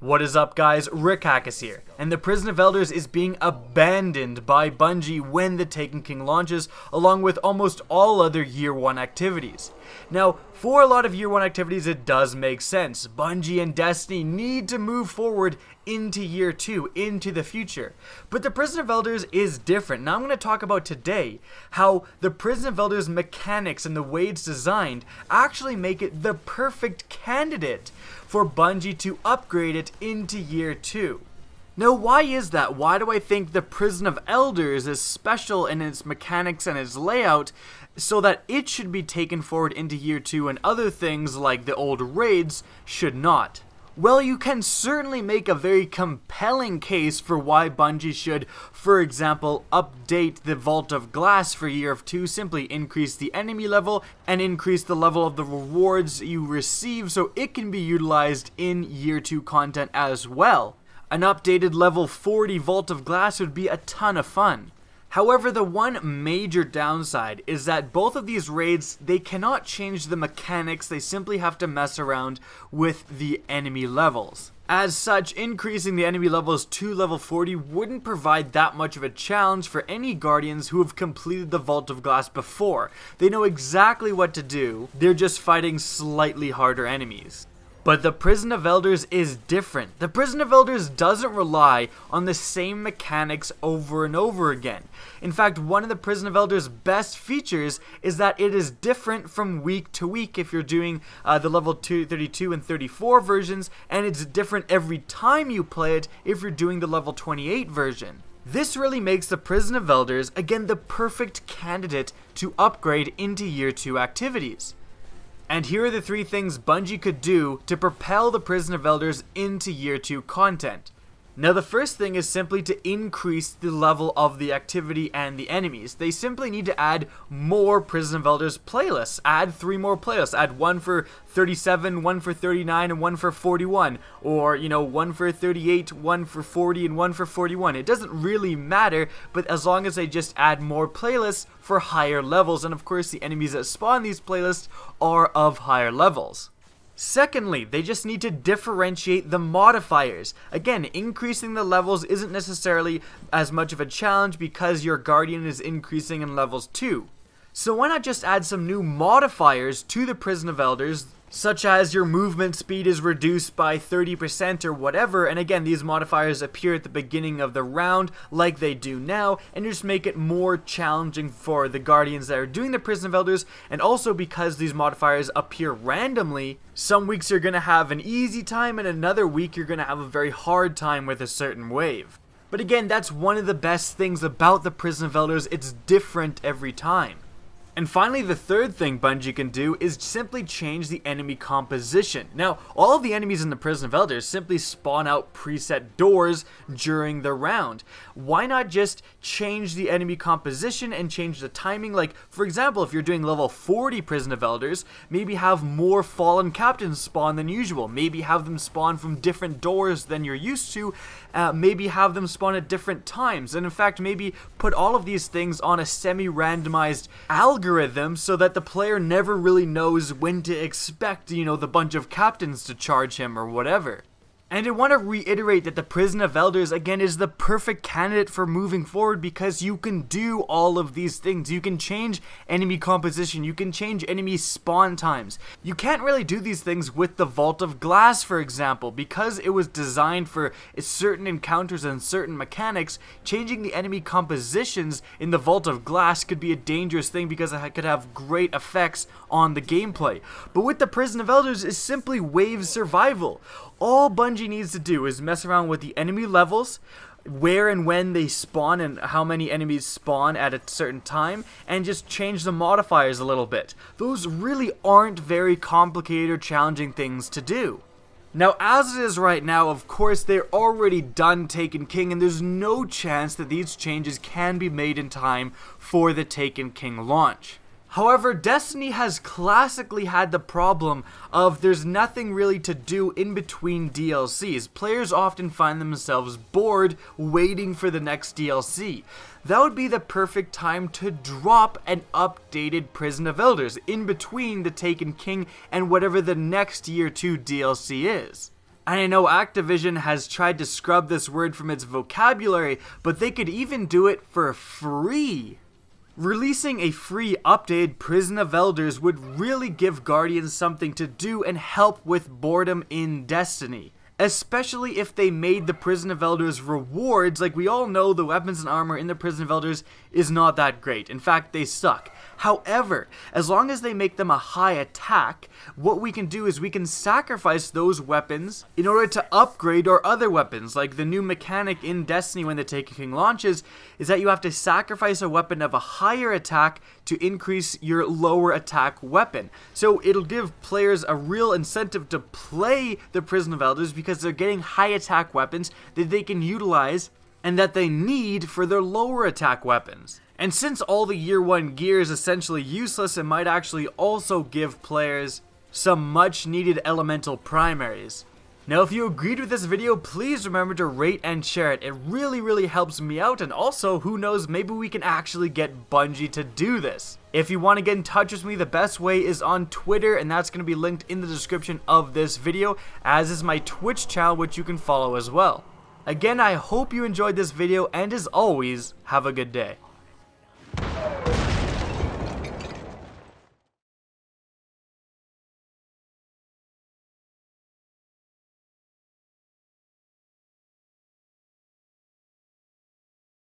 What is up, guys? Rick Hackus here, and the Prison of Elders is being abandoned by Bungie when the Taken King launches, along with almost all other Year 1 activities. Now, for a lot of Year 1 activities, it does make sense. Bungie and Destiny need to move forward into Year 2, into the future. But the Prison of Elders is different. Now I'm going to talk about today how the Prison of Elders mechanics and the way it's designed actually make it the perfect candidate for Bungie to upgrade it into Year 2. Now, why is that? Why do I think the Prison of Elders is special in its mechanics and its layout so that it should be taken forward into Year 2 and other things like the old raids should not? Well, you can certainly make a very compelling case for why Bungie should, for example, update the Vault of Glass for Year 2, simply increase the enemy level and increase the level of the rewards you receive so it can be utilized in Year 2 content as well. An updated level 40 Vault of Glass would be a ton of fun. However, the one major downside is that both of these raids, they cannot change the mechanics, they simply have to mess around with the enemy levels. As such, increasing the enemy levels to level 40 wouldn't provide that much of a challenge for any Guardians who have completed the Vault of Glass before. They know exactly what to do, they're just fighting slightly harder enemies. But the Prison of Elders is different. The Prison of Elders doesn't rely on the same mechanics over and over again. In fact, one of the Prison of Elders' best features is that it is different from week to week if you're doing the level 32 and 34 versions, and it's different every time you play it if you're doing the level 28 version. This really makes the Prison of Elders, again, the perfect candidate to upgrade into Year 2 activities. And here are the 3 things Bungie could do to propel the Prison of Elders into Year 2 content. Now, the first thing is simply to increase the level of the activity and the enemies. They simply need to add more Prison of Elders playlists. Add 3 more playlists. Add 1 for 37, 1 for 39, and 1 for 41. Or, 1 for 38, 1 for 40, and 1 for 41. It doesn't really matter, but as long as they just add more playlists for higher levels. And of course, the enemies that spawn these playlists are of higher levels. Secondly, they just need to differentiate the modifiers. Again, increasing the levels isn't necessarily as much of a challenge because your Guardian is increasing in levels too. So why not just add some new modifiers to the Prison of Elders, such as your movement speed is reduced by 30% or whatever, and again, these modifiers appear at the beginning of the round like they do now, and just make it more challenging for the Guardians that are doing the Prison of Elders, and also because these modifiers appear randomly, some weeks you're going to have an easy time, and another week you're going to have a very hard time with a certain wave. But again, that's one of the best things about the Prison of Elders, it's different every time. And finally, the third thing Bungie can do is simply change the enemy composition. Now, all of the enemies in the Prison of Elders simply spawn out preset doors during the round. Why not just change the enemy composition and change the timing? Like, for example, if you're doing level 40 Prison of Elders, maybe have more fallen captains spawn than usual. Maybe have them spawn from different doors than you're used to. Maybe have them spawn at different times. And in fact, maybe put all of these things on a semi-randomized algorithm so that the player never really knows when to expect, the bunch of captains to charge him or whatever. And I want to reiterate that the Prison of Elders, again, is the perfect candidate for moving forward because you can do all of these things. You can change enemy composition, you can change enemy spawn times. You can't really do these things with the Vault of Glass, for example, because it was designed for certain encounters and certain mechanics. Changing the enemy compositions in the Vault of Glass could be a dangerous thing because it could have great effects on the gameplay. But with the Prison of Elders, it's simply wave survival. All Bungie needs to do is mess around with the enemy levels, where and when they spawn and how many enemies spawn at a certain time, and just change the modifiers a little bit. Those really aren't very complicated or challenging things to do. Now, as it is right now, of course, they're already done Taken King, and there's no chance that these changes can be made in time for the Taken King launch. However, Destiny has classically had the problem of there's nothing really to do in between DLCs. Players often find themselves bored waiting for the next DLC. That would be the perfect time to drop an updated Prison of Elders in between the Taken King and whatever the next Year 2 DLC is. And I know Activision has tried to scrub this word from its vocabulary, but they could even do it for free. Releasing a free updated Prison of Elders would really give Guardians something to do and help with boredom in Destiny. Especially if they made the Prison of Elders rewards. Like, we all know the weapons and armor in the Prison of Elders is not that great. In fact, they suck. However, as long as they make them a high attack, what we can do is we can sacrifice those weapons in order to upgrade our other weapons. Like the new mechanic in Destiny when the Taken King launches is that you have to sacrifice a weapon of a higher attack to increase your lower attack weapon. So it'll give players a real incentive to play the Prison of Elders because they're getting high attack weapons that they can utilize and that they need for their lower attack weapons. And since all the year 1 gear is essentially useless, it might actually also give players some much needed elemental primaries. Now, if you agreed with this video, please remember to rate and share it. It really helps me out, and also, who knows, maybe we can actually get Bungie to do this. If you want to get in touch with me, the best way is on Twitter, and that's going to be linked in the description of this video, as is my Twitch channel, which you can follow as well. Again, I hope you enjoyed this video, and as always, have a good day.